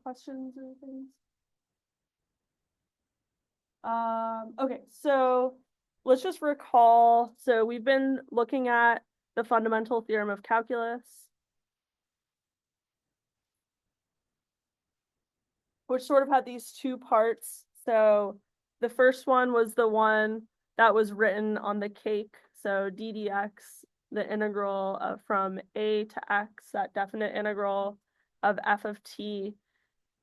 questions or things? Okay, so let's just recall. So we've been looking at the fundamental theorem of calculus, which sort of had these two parts. So the first one was the one that was written on the cake. So d dx, the integral from a to x, that definite integral of f of t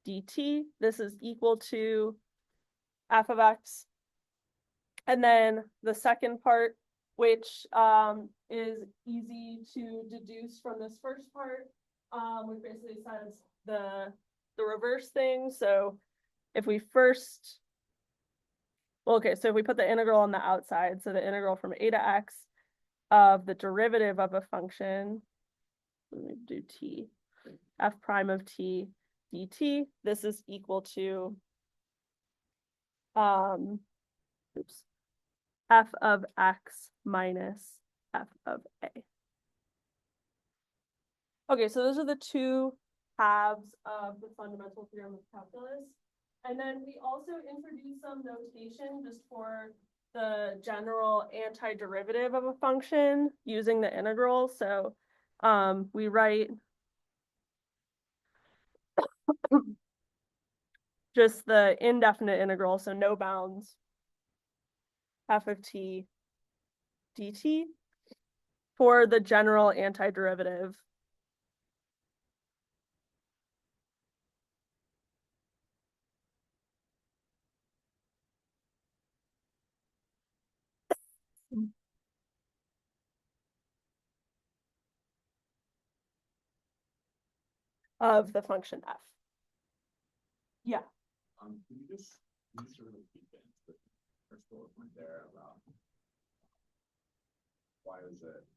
dt. This is equal to f of x. And then the second part, which is easy to deduce from this first part, which basically says the reverse thing. So if we first, well, okay, so if we put the integral on the outside, so the integral from a to x of the derivative of a function, let me do t, f prime of t dt, this is equal to oops, f of x minus f of a. Okay, so those are the two halves of the fundamental theorem of calculus. And then we also introduced some notation just for the general antiderivative of a function using the integral. So we write just the indefinite integral, so no bounds, f of t dt for the general antiderivative. Of the function f. Yeah. Can you just sort of repeat the first bullet point there about why is it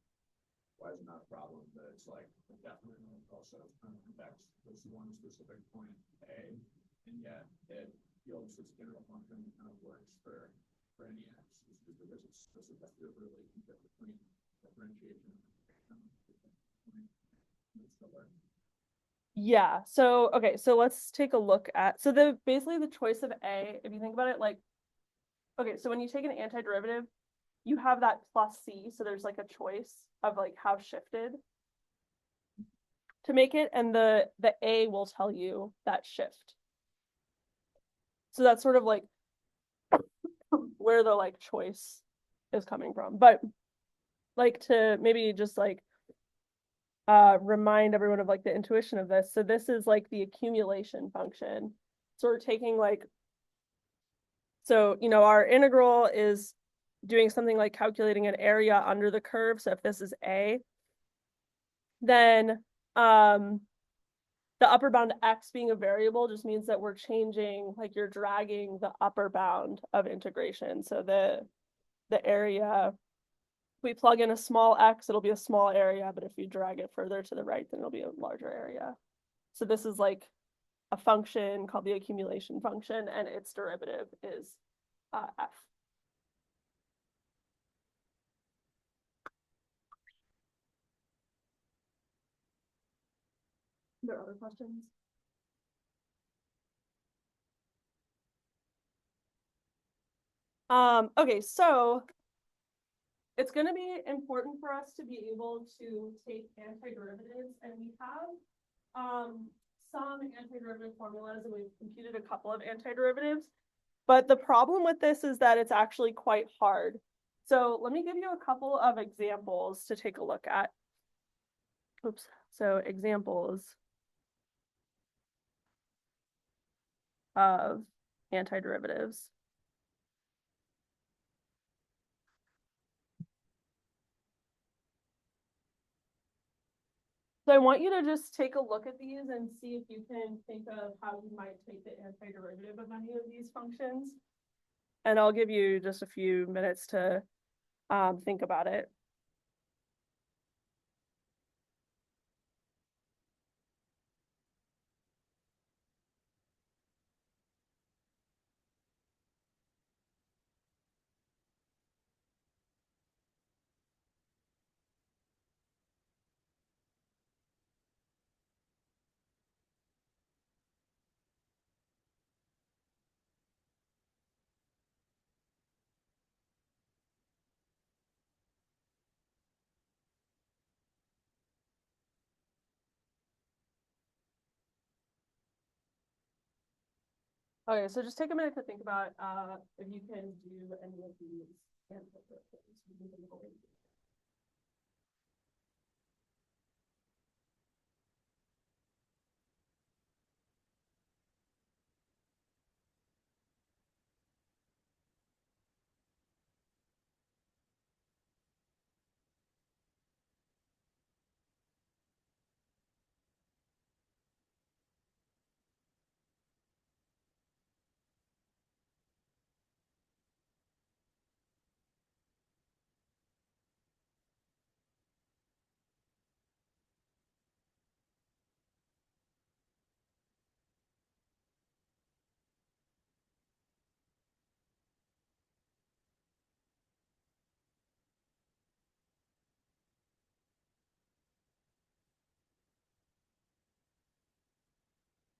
not a problem that it's like definitely also affects this one specific point A, and yet it yields this general function that kind of works for any x, just because it's specific to the relationship between differentiation and Yeah, so okay, so let's take a look at, so basically the choice of A, if you think about it, like, okay, so when you take an antiderivative, you have that plus c, so there's like a choice of like how shifted to make it, and the A will tell you that shift. So that's sort of like where the like choice is coming from. But like to maybe just like remind everyone of like the intuition of this. So this is like the accumulation function. So we're taking like, so, you know, our integral is doing something like calculating an area under the curve. So if this is A, then the upper bound x being a variable just means that we're changing, like you're dragging the upper bound of integration. So the area, if we plug in a small x, it'll be a small area, but if you drag it further to the right, then it'll be a larger area. So this is like a function called the accumulation function, and its derivative is f. Are there other questions? Okay, so it's going to be important for us to be able to take antiderivatives, and we have some antiderivative formulas, and we've computed a couple of antiderivatives. But the problem with this is that it's actually quite hard. So let me give you a couple of examples to take a look at. Oops. So examples of antiderivatives. So I want you to just take a look at these and see if you can think of how you might take the antiderivative of any of these functions. And I'll give you just a few minutes to think about it. Okay, so just take a minute to think about if you can do any of these answer questions. We can think of a way to do it.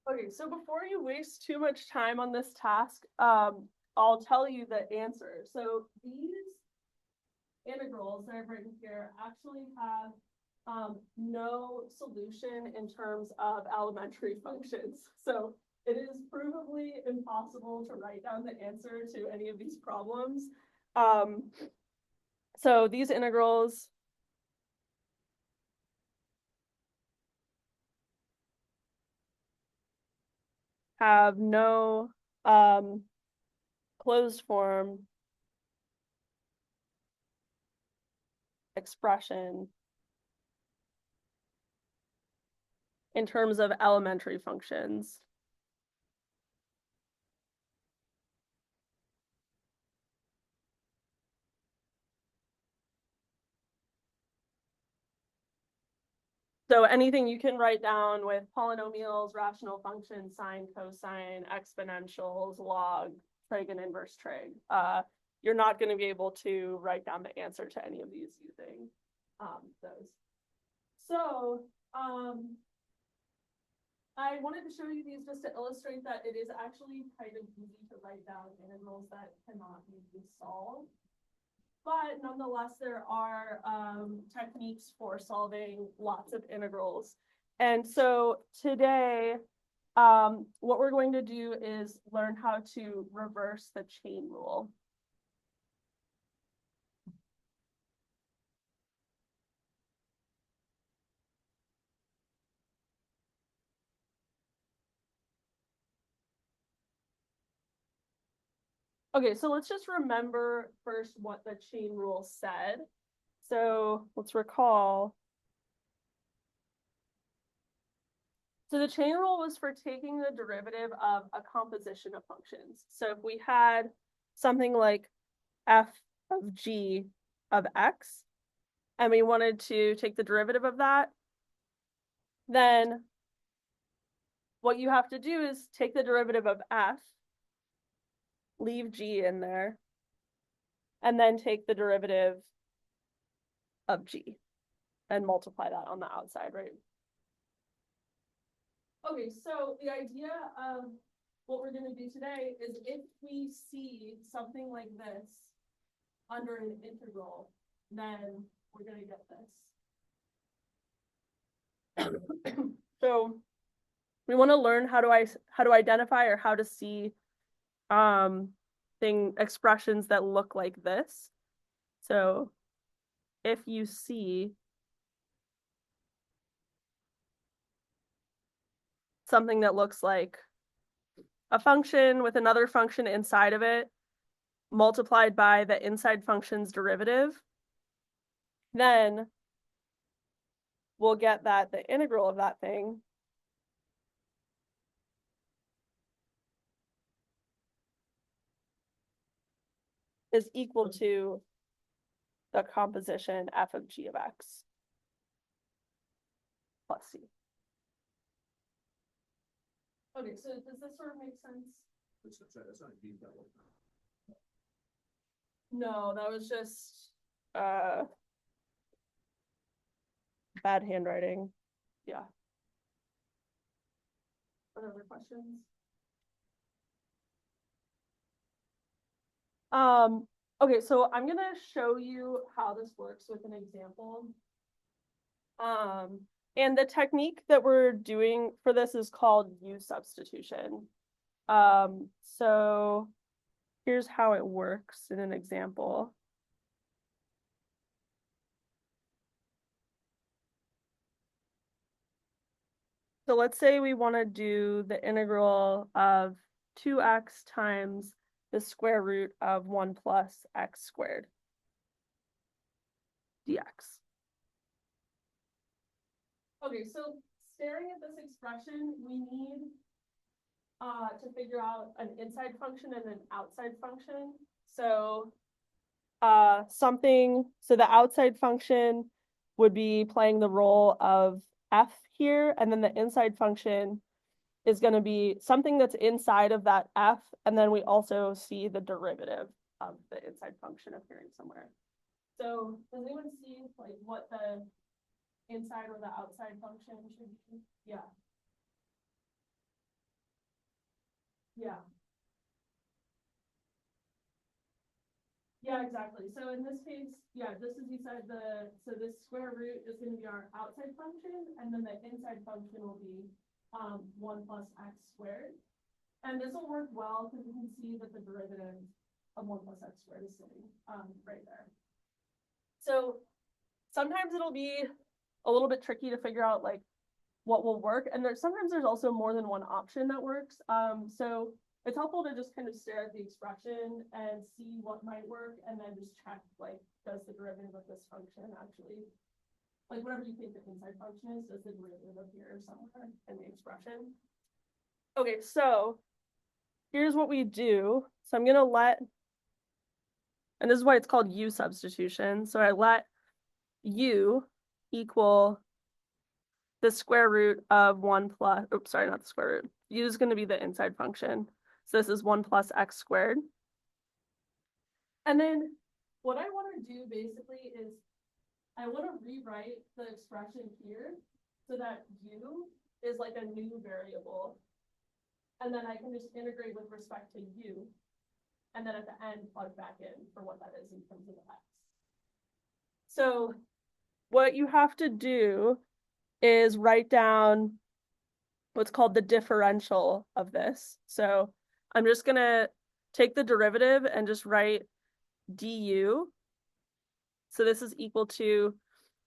Okay, so before you waste too much time on this task, I'll tell you the answer. So these integrals that I've written here actually have no solution in terms of elementary functions. So it is provably impossible to write down the answer to any of these problems. So these integrals have no closed form expression in terms of elementary functions. So anything you can write down with polynomials, rational functions, sine, cosine, exponentials, log, trig, and inverse trig. You're not going to be able to write down the answer to any of these using those. So I wanted to show you these just to illustrate that it is actually kind of easy to write down integrals that cannot be solved. But nonetheless, there are techniques for solving lots of integrals. And so today, what we're going to do is learn how to reverse the chain rule. Okay, so let's just remember first what the chain rule said. So let's recall. So the chain rule was for taking the derivative of a composition of functions. So if we had something like f of g of x, and we wanted to take the derivative of that, then what you have to do is take the derivative of f, leave g in there, and then take the derivative of g and multiply that on the outside, right? Okay, so the idea of what we're going to do today is if we see something like this under an integral, then we're going to get this. So we want to learn how to identify or how to see expressions that look like this. So if you see something that looks like a function with another function inside of it multiplied by the inside function's derivative, then we'll get that the integral of that thing is equal to the composition f of g of x plus c. Okay, so does this sort of make sense? That's not a deep level. No, that was just bad handwriting. Yeah. What other questions? Okay, so I'm gonna show you how this works with an example. And the technique that we're doing for this is called u-substitution. So here's how it works in an example. So let's say we want to do the integral of 2x times the square root of 1 plus x squared dx. Okay, so staring at this expression, we need to figure out an inside function and an outside function. So so the outside function would be playing the role of f here, and then the inside function is going to be something that's inside of that f, and then we also see the derivative of the inside function appearing somewhere. So does anyone see like what the inside or the outside function should be? Yeah. Yeah. Yeah, exactly. So in this case, yeah, just as you said, so this square root is going to be our outside function, and then the inside function will be 1 plus x squared. And this will work well because we can see that the derivative of 1 plus x squared is sitting right there. So sometimes it'll be a little bit tricky to figure out like what will work, and sometimes there's also more than one option that works. So it's helpful to just kind of stare at the expression and see what might work, and then just check like, does the derivative of this function actually, like whatever you think the inside function is, does the derivative appear somewhere in the expression? Okay, so here's what we do. So I'm gonna and this is why it's called u-substitution. So I let u equal the square root of 1 plus, oops, sorry, not the square root. U is going to be the inside function. So this is 1 plus x squared. And then what I want to do basically is I want to rewrite the expression here so that u is like a new variable. And then I can just integrate with respect to u. And then at the end, plug back in for what that is in terms of x. So what you have to do is write down what's called the differential of this. So I'm just going to take the derivative and just write du. So this is equal to,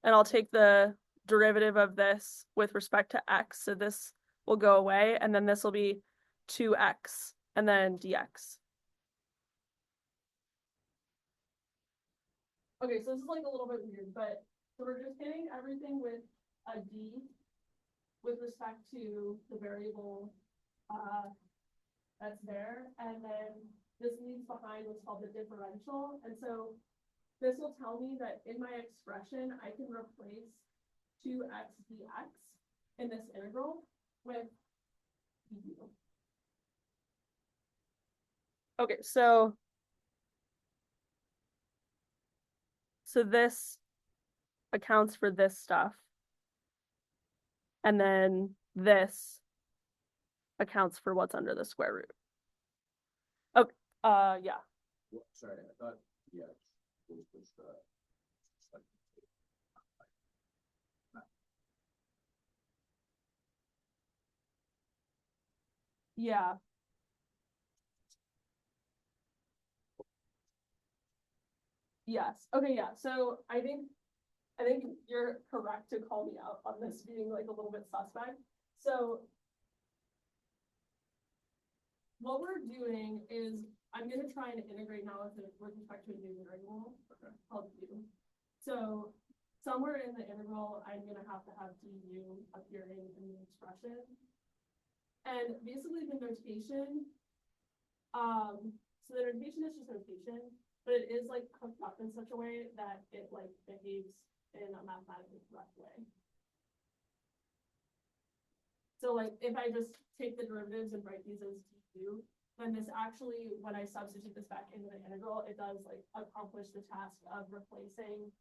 and I'll take the derivative of this with respect to x. So this will go away, and then this will be 2x, and then dx. Okay, so this is like a little bit weird, but so we're just getting everything with a d with respect to the variable that's there, and then this leaves behind what's called the differential. And so this will tell me that in my expression, I can replace 2x dx in this integral with du. Okay, so this accounts for this stuff. And then this accounts for what's under the square root. Okay, yeah. Sorry, I thought, yeah, was the. Yeah. Yes. Okay, yeah. So I think you're correct to call me out on this being like a little bit suspect. So what we're doing is I'm going to try and integrate now with respect to a new variable called u. So somewhere in the integral, I'm going to have du appearing in the expression. And basically the notation, so the notation is just notation, but it is like cooked up in such a way that it like behaves in a mathematically correct way. So like if I just take the derivatives and write these as du, then this actually, when I substitute this back into the integral, it does like accomplish the task of replacing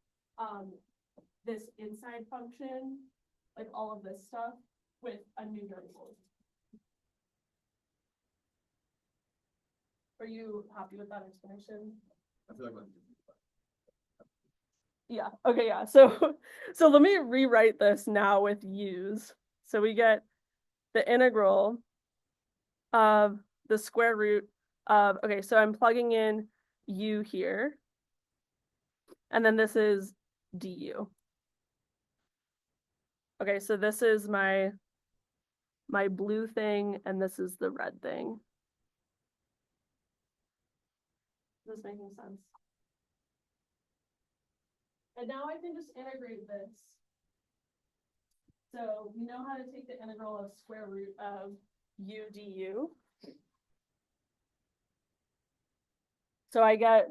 this inside function, like all of this stuff, with a new variable. Are you happy with that explanation? I feel like yeah, okay, yeah. So let me rewrite this now with u's. So we get the integral of the square root of, okay, so I'm plugging in u here. And then this is du. Okay, so this is my blue thing, and this is the red thing. Is this making sense? And now I can just integrate this. So we know how to take the integral of square root of u du. So I get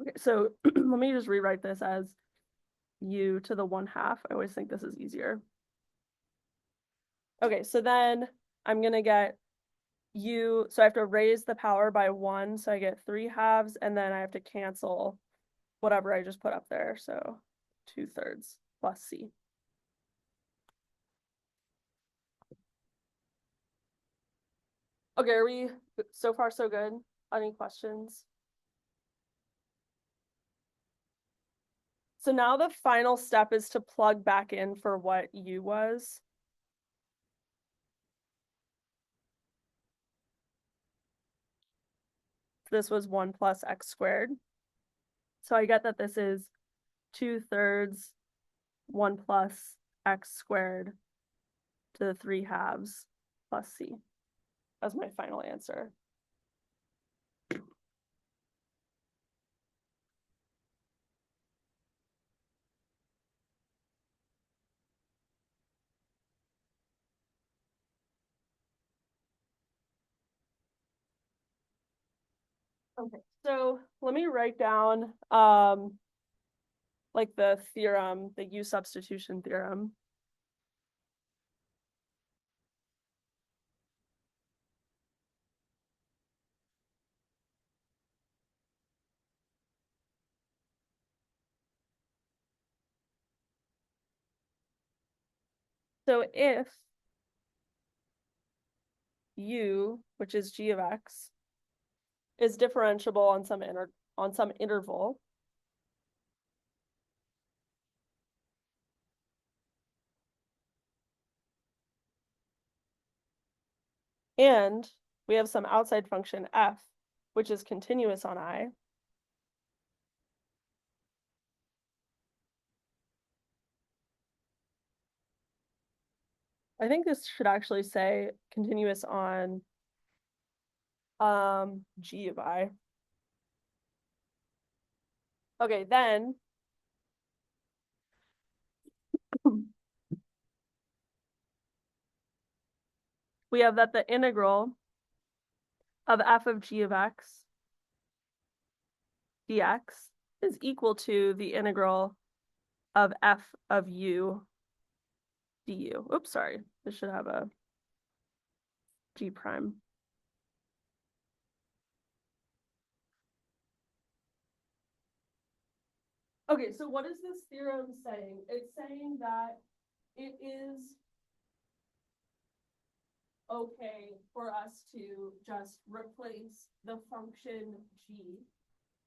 okay, so let me just rewrite this as u to the 1/2. I always think this is easier. Okay, so then I'm gonna get u, so I have to raise the power by 1, so I get 3/2, and then I have to cancel whatever I just put up there, so 2/3 plus c. Okay, are we so far so good? Any questions? So now the final step is to plug back in for what u was. This was 1 plus x squared. So I get that this is 2/3 1 plus x squared to the 3/2 plus c. That's my final answer. Okay, so let me write down like the theorem, the u-substitution theorem. So if u, which is g of x, is differentiable on some interval, and we have some outside function f, which is continuous on I, I think this should actually say continuous on g of I. Okay, then we have that the integral of f of g of x dx is equal to the integral of f of u du. Oops, sorry. This should have a g prime. Okay, so what is this theorem saying? It's saying that it is okay for us to just replace the function g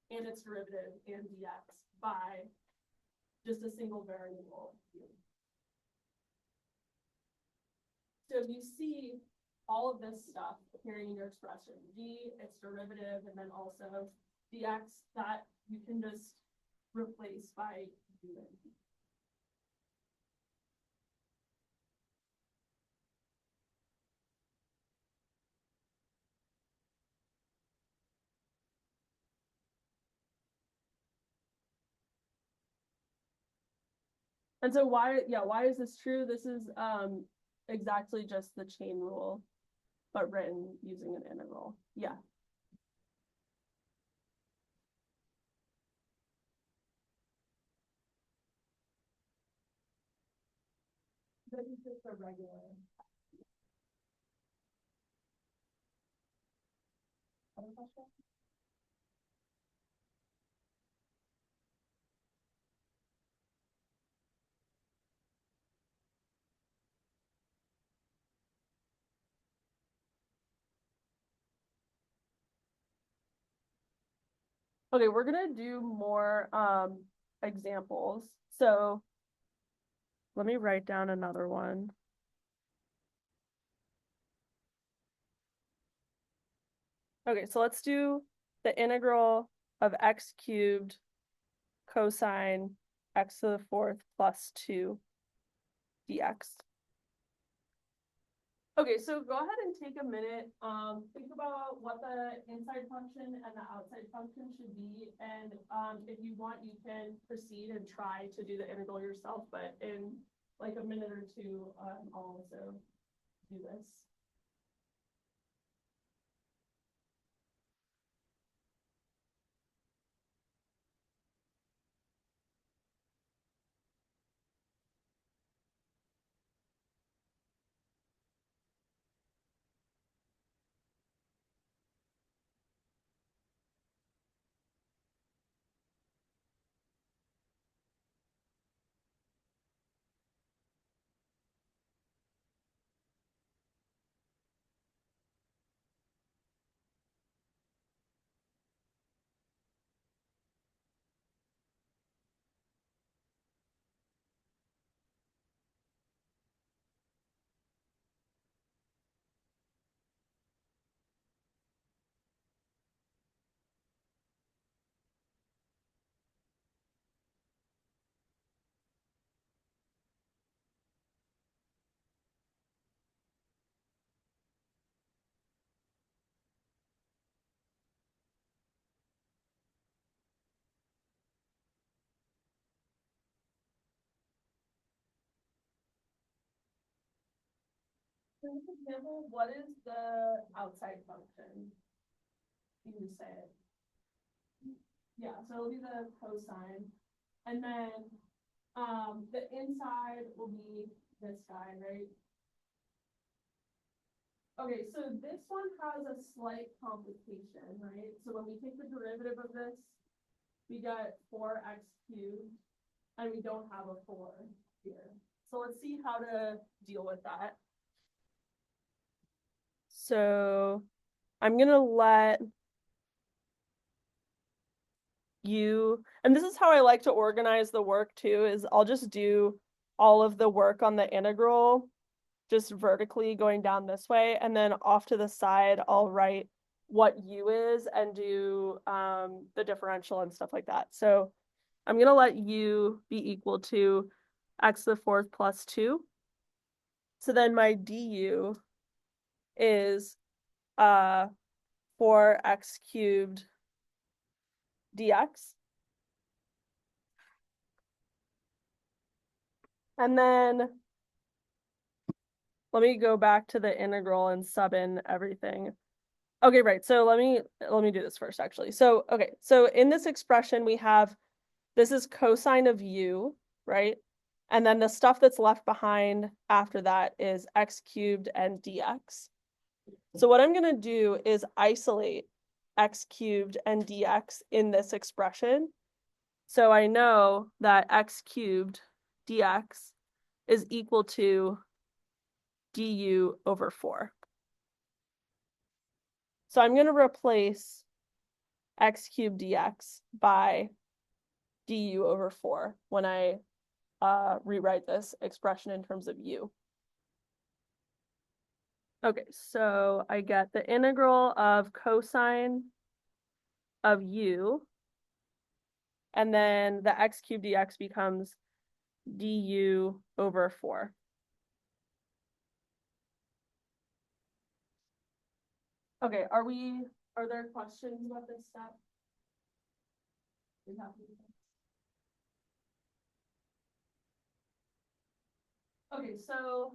and its derivative and dx by just a single variable u. So if you see all of this stuff appearing in your expression, g, its derivative, and then also dx, that you can just replace by u and v. And so why is this true? This is exactly just the chain rule, but written using an integral. Yeah. This is just a regular. Other question? Okay, we're gonna do more examples. So let me write down another one. Okay, so let's do the integral of x cubed cosine x to the fourth plus 2 dx. Okay, so go ahead and take a minute, think about what the inside function and the outside function should be, and if you want, you can proceed and try to do the integral yourself, but in like a minute or two, I'll also do this. For example, what is the outside function? You can say it. Yeah, so it'll be the cosine. And then the inside will be this guy, right? Okay, so this one has a slight complication, right? So when we take the derivative of this, we get 4x cubed, and we don't have a 4 here. So let's see how to deal with that. So I'm gonna let you, and this is how I like to organize the work too, is I'll just do all of the work on the integral just vertically going down this way, and then off to the side I'll write what u is and do the differential and stuff like that. So I'm gonna let u be equal to x to the fourth plus 2. So then my du is 4x cubed dx. And then let me go back to the integral and sub in everything. Okay, right. So let me do this first, actually. So, okay, so in this expression, we have, this is cosine of u, right? And then the stuff that's left behind after that is x cubed and dx. So what I'm going to do is isolate x cubed and dx in this expression. So I know that x cubed dx is equal to du over 4. So I'm going to replace x cubed dx by du over 4 when I rewrite this expression in terms of u. Okay, so I get the integral of cosine of u, and then the x cubed dx becomes du over 4. Okay, are there questions about this step? Okay, so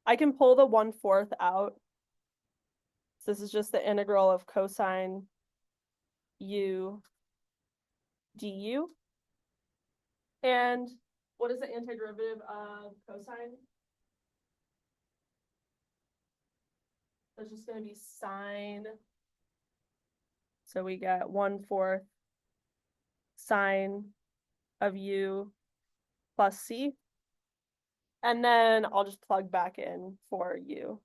I can pull the 1/4 out. So this is just the integral of cosine u du. And what is the antiderivative of cosine? That's just going to be sine. So we get 1/4 sine of u plus c. And then I'll just plug back in for u.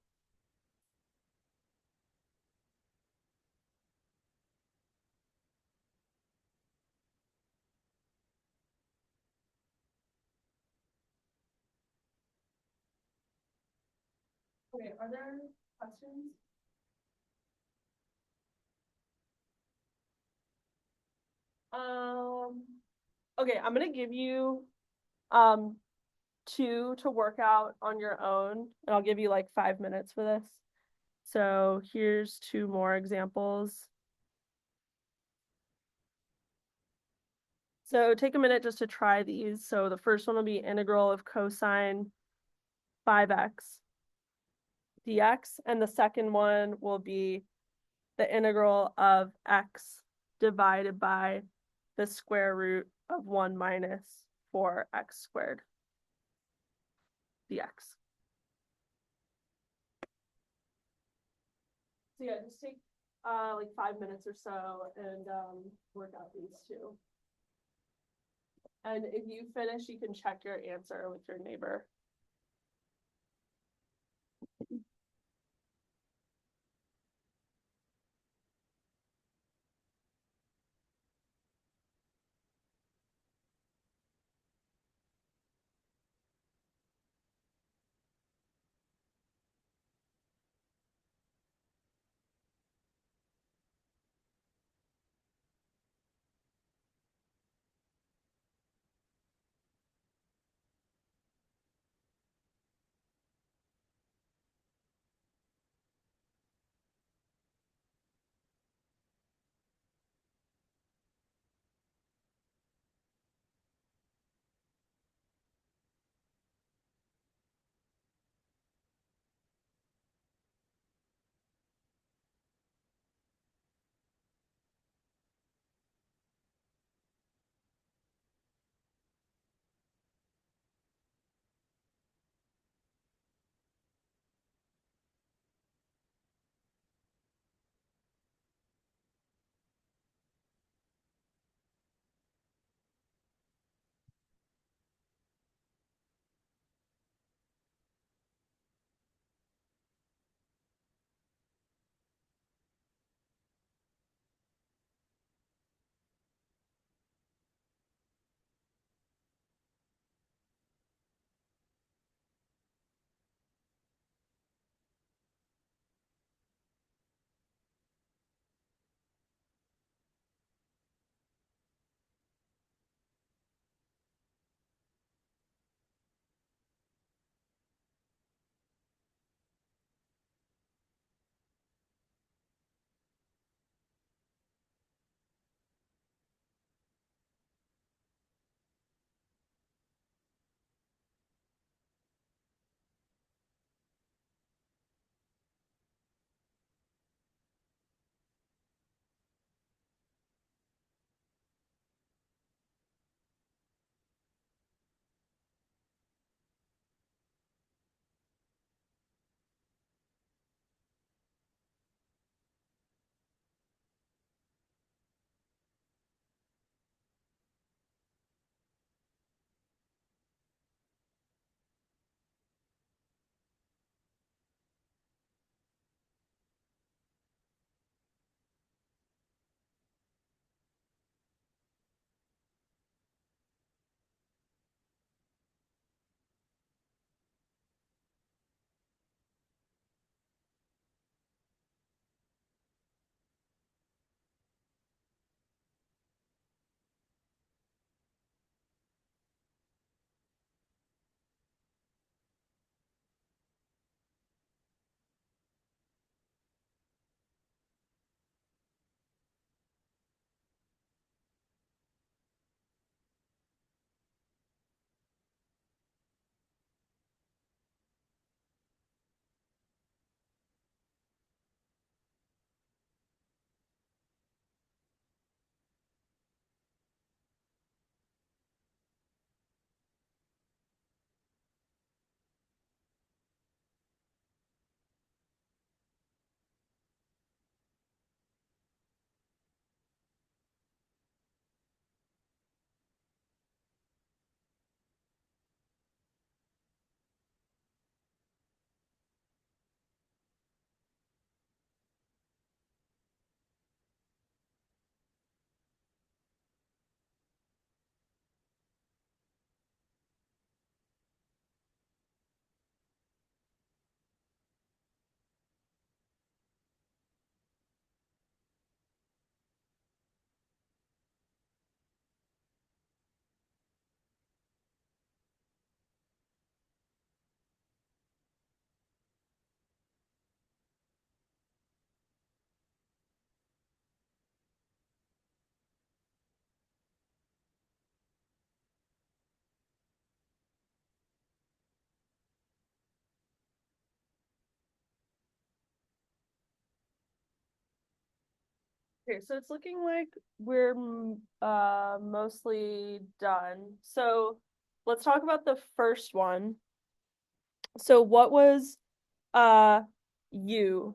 Okay, are there questions? Um, okay, I'm gonna give you um two to work out on your own, and I'll give you like 5 minutes for this. So here's two more examples. So take a minute just to try these. So the first one will be integral of cosine 5x dx, and the second one will be the integral of x divided by the square root of 1 minus 4x squared dx. So yeah, just take like 5 minutes or so and work out these two. And if you finish, you can check your answer with your neighbor. Okay, so it's looking like we're mostly done. So let's talk about the first one. So what was uh u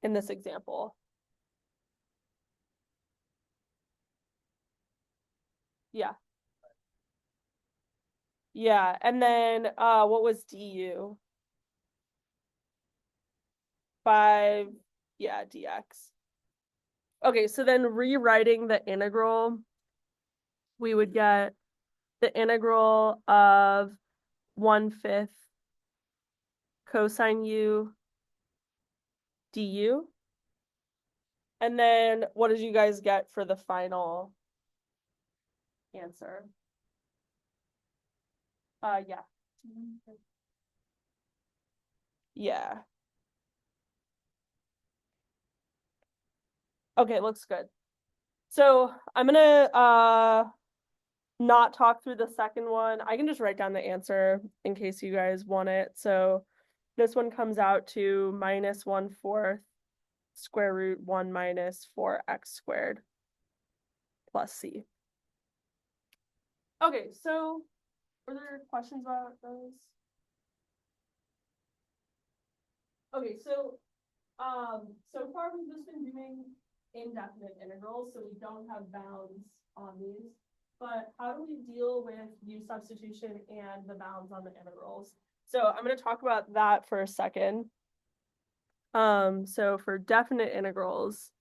in this example? Yeah. Yeah, and then what was du? 5, yeah, dx. Okay, so then rewriting the integral, we would get the integral of 1/5 cosine u du. And then what did you guys get for the final answer? Yeah. Yeah. Okay, looks good. So I'm gonna not talk through the second one. I can just write down the answer in case you guys want it. So this one comes out to -1/4 square root 1 minus 4x squared plus c. Okay, so were there questions about those? Okay, so far we've just been doing indefinite integrals, so we don't have bounds on these. But how do we deal with u-substitution and the bounds on the integrals? So I'm going to talk about that for a second. So for definite integrals,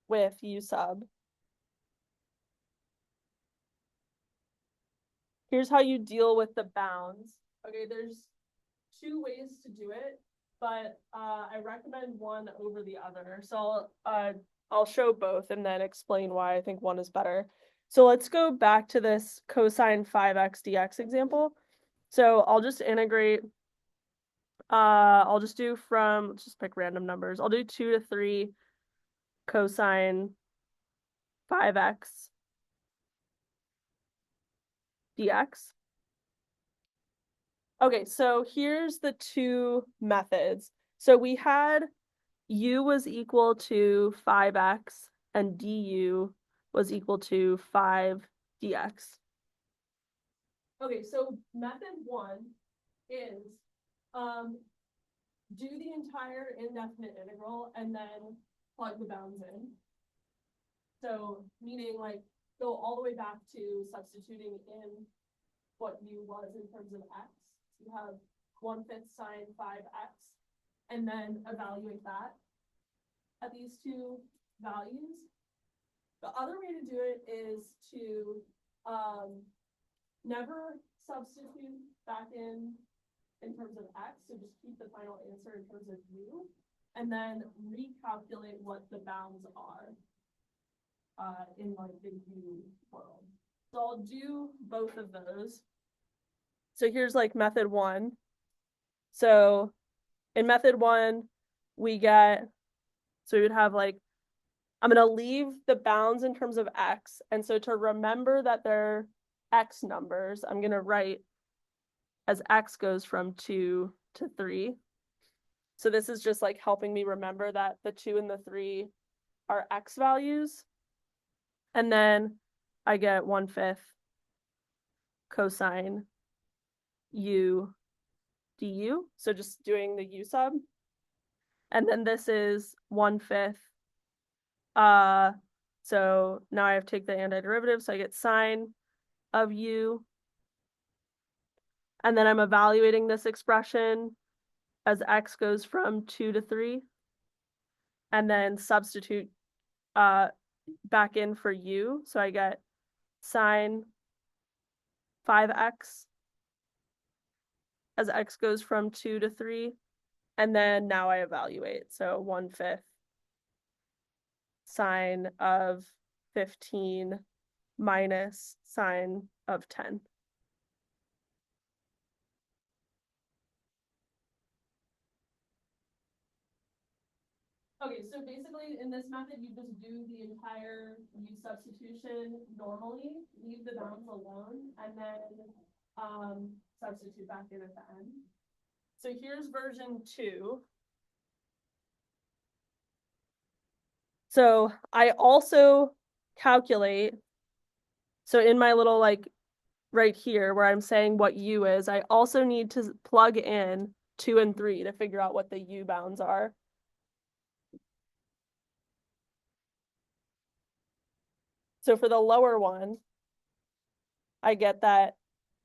with u-sub, here's how you deal with the bounds. Okay, there's two ways to do it, but I recommend one over the other. So I'll show both and then explain why I think one is better. So let's go back to this cosine 5x dx example. So I'll just integrate, I'll just do from, let's just pick random numbers. I'll do 2 to 3 cosine 5x dx. Okay, so here's the two methods. So we had u was equal to 5x and du was equal to 5 dx. Okay, so method one is do the entire indefinite integral and then plug the bounds in. So meaning like go all the way back to substituting in what u was in terms of x. So you have 1/5 sine 5x and then evaluate that at these two values. The other way to do it is to never substitute back in terms of x, so just keep the final answer in terms of u, and then recalculate what the bounds are in like the u world. So I'll do both of those. So here's like method one. So in method one, we would have like, I'm going to leave the bounds in terms of x. And so to remember that they're x numbers, I'm going to write as x goes from 2 to 3. So this is just like helping me remember that the 2 and the 3 are x values. And then I get 1/5 cosine u du. So just doing the u sub. And then this is 1/5. So now I have to take the antiderivative, so I get sine of u. And then I'm evaluating this expression as x goes from 2 to 3. And then substitute back in for u. So I get sine 5x as x goes from 2 to 3. And then now I evaluate. So 1/5 sine of 15 minus sine of 10. Okay, so basically in this method, you just do the entire u substitution normally, leave the bounds alone, and then substitute back in at the end. So here's version 2. So I also calculate, so in my little like right here where I'm saying what u is, I also need to plug in 2 and 3 to figure out what the u bounds are. So for the lower one, I get that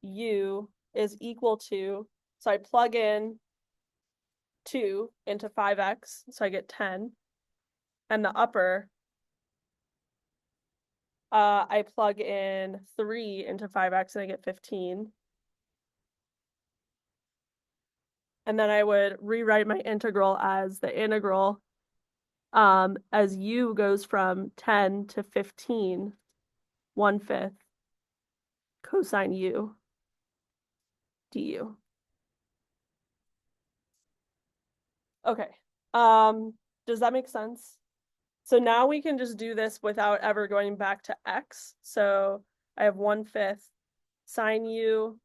u is equal to, so I plug in 2 into 5x, so I get 10. And the upper, I plug in 3 into 5x and I get 15. And then I would rewrite my integral as the integral as u goes from 10 to 15, 1/5 cosine u du. Okay, does that make sense? So now we can just do this without ever going back to x. So I have 1/5 sine u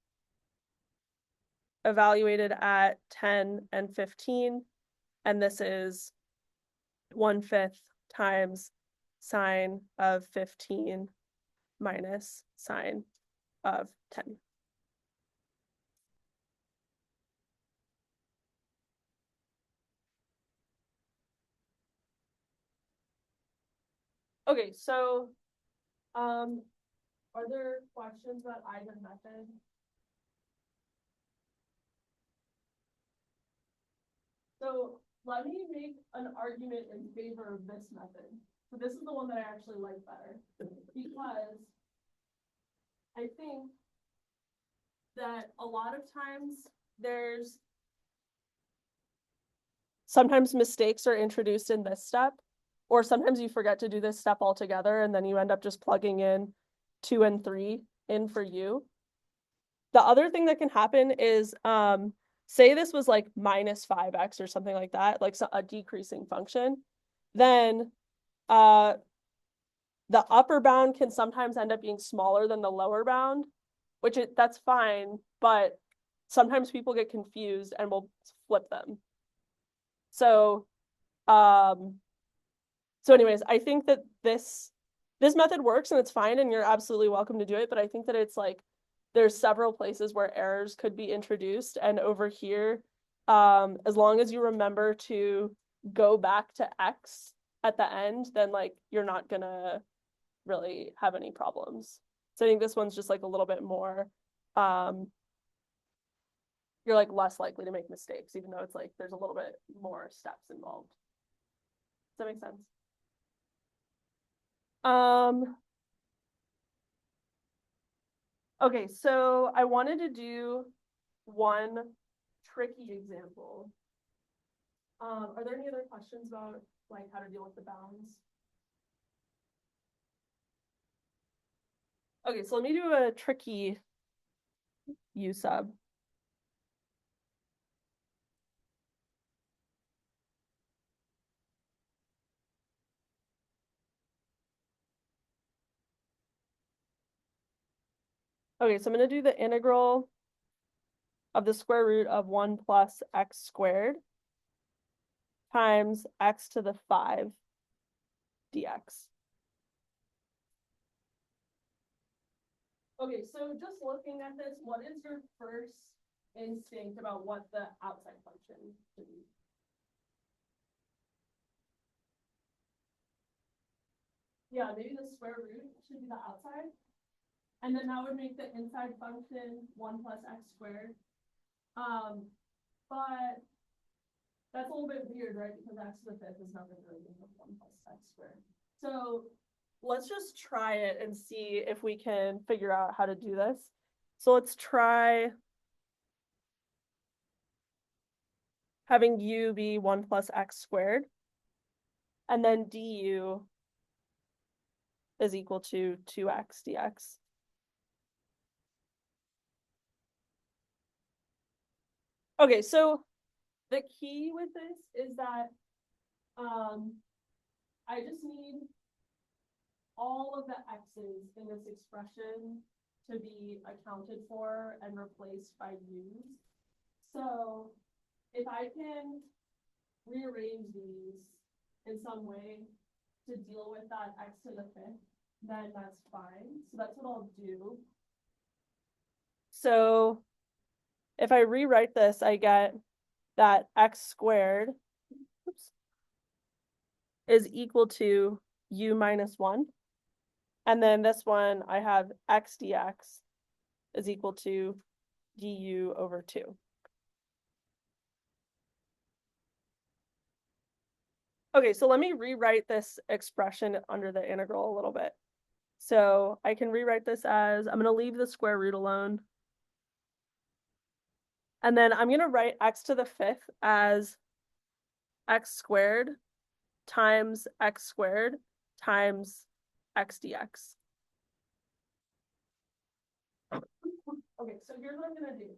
evaluated at 10 and 15, and this is 1/5 times sine of 15 minus sine of 10. Okay, so are there questions about either method? So let me make an argument in favor of this method. So this is the one that I actually like better, because I think that a lot of times sometimes mistakes are introduced in this step, or sometimes you forget to do this step altogether and then you end up just plugging in 2 and 3 in for u. The other thing that can happen is, say this was like minus 5x or something like that, like a decreasing function, then the upper bound can sometimes end up being smaller than the lower bound, that's fine, but sometimes people get confused and we'll flip them. So anyways, I think that this method works and it's fine and you're absolutely welcome to do it, but I think that it's like there's several places where errors could be introduced, and over here, as long as you remember to go back to x at the end, then like you're not gonna really have any problems. So I think this one's just like a little bit more, you're like less likely to make mistakes, even though it's like there's a little bit more steps involved. Does that make sense? Okay, so I wanted to do one tricky example. Are there any other questions about like how to deal with the bounds? Okay, so let me do a tricky u sub. Okay, so I'm going to do the integral of the square root of 1 plus x squared times x to the 5 dx. Okay, so just looking at this, what is your first instinct about what the outside function should be? Yeah, maybe the square root should be the outside. And then that would make the inside function 1 plus x squared. But that's a little bit weird, right? Because x to the 5th is nothing really than 1 plus x squared. So let's just try it and see if we can figure out how to do this. So let's try having u be 1 plus x squared. And then du is equal to 2x dx. Okay, so the key with this is that I just need all of the x's in this expression to be accounted for and replaced by u's. So if I can rearrange these in some way to deal with that x to the fifth, then that's fine. So that's what I'll do. So if I rewrite this, I get that x squared is equal to u minus 1. And then this one, I have x dx is equal to du over 2. Okay, so let me rewrite this expression under the integral a little bit. So I can rewrite this as, I'm going to leave the square root alone. And then I'm going to write x to the fifth as x squared times x squared times x dx. Okay, so here's what I'm going to do.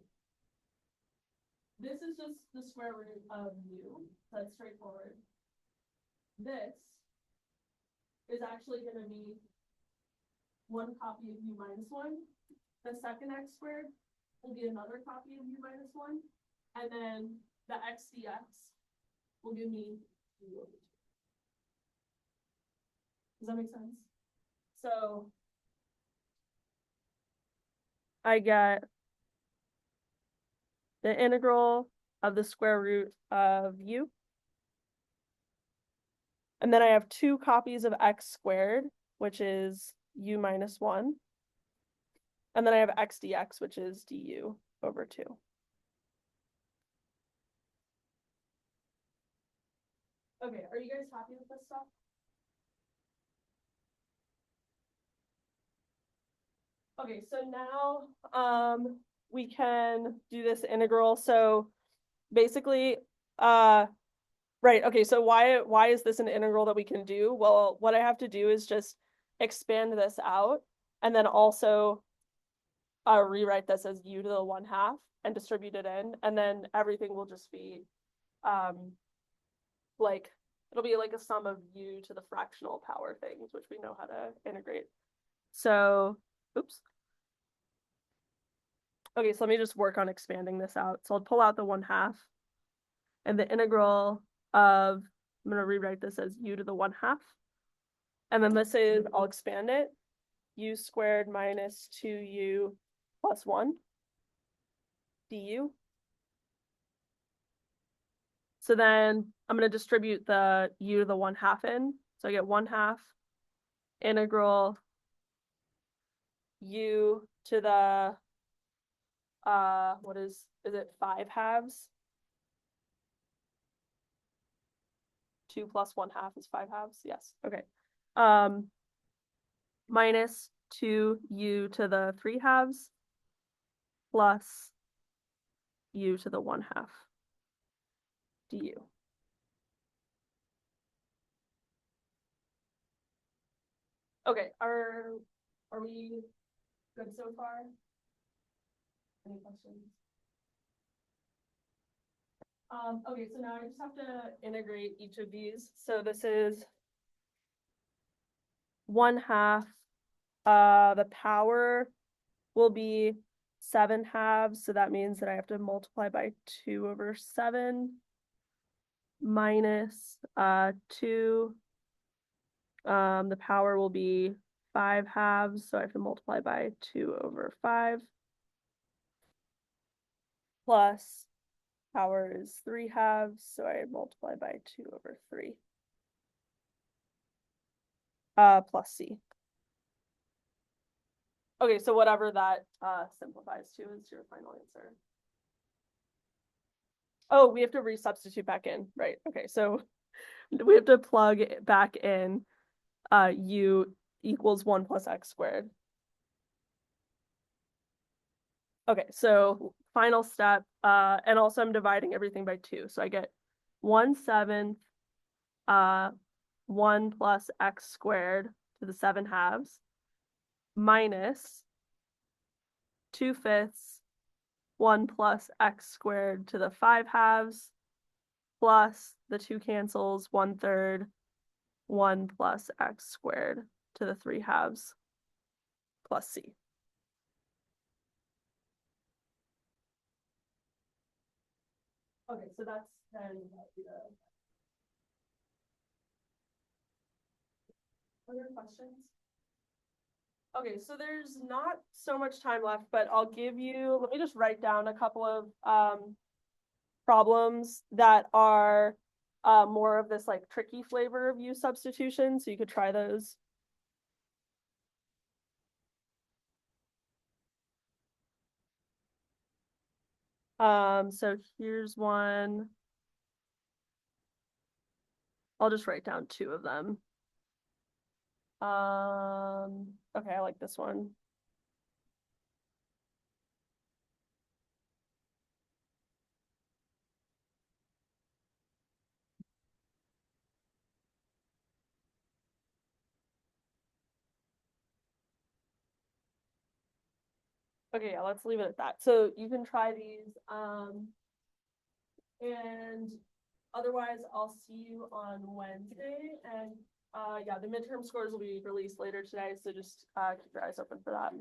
This is just the square root of u. That's straightforward. This is actually going to be one copy of u minus 1. The second x squared will be another copy of u minus 1. And then the x dx will give me u over 2. Does that make sense? So I get the integral of the square root of u. And then I have 2 copies of x squared, which is u minus 1. And then I have x dx, which is du over 2. Okay, are you guys happy with this stuff? Okay, so now we can do this integral. So basically, right, okay, so why is this an integral that we can do? Well, what I have to do is just expand this out and then also rewrite this as u to the 1/2 and distribute it in, and then everything will just be like, it'll be like a sum of u to the fractional power things, which we know how to integrate. So, oops. Okay, so let me just work on expanding this out. So I'll pull out the 1/2 and the integral of, I'm going to rewrite this as u to the 1/2. And then this is, I'll expand it, u squared minus 2u plus 1 du. So then I'm going to distribute the u to the 1/2 in. So I get 1/2 integral u to the, what is it, 5/2? 2 plus 1/2 is 5/2. Yes, okay. Minus 2u to the 3/2 plus u to the 1/2 du. Okay, are we good so far? Any questions? Okay, so now I just have to integrate each of these. So this is 1/2. The power will be 7/2, so that means that I have to multiply by 2 over 7 minus 2. The power will be 5/2, so I have to multiply by 2 over 5. Plus power is 3/2, so I multiply by 2 over 3. Plus c. Okay, so whatever that simplifies to is your final answer. Oh, we have to resubstitute back in, right? Okay, so we have to plug back in u equals 1 plus x squared. Okay, so final step, and also I'm dividing everything by 2, so I get 1/7 1 plus x squared to the 7/2 minus 2/5 1 plus x squared to the 5/2 plus the 2 cancels 1/3 1 plus x squared to the 3/2 plus c. Okay, so that's then. Other questions? Okay, so there's not so much time left, but I'll give you, let me just write down a couple of problems that are more of this like tricky flavor of u-substitution, so you could try those. So here's one. I'll just write down two of them. Okay, I like this one. Okay, yeah, let's leave it at that. So you can try these. And otherwise, I'll see you on Wednesday. And yeah, the midterm scores will be released later today, so just keep your eyes open for that.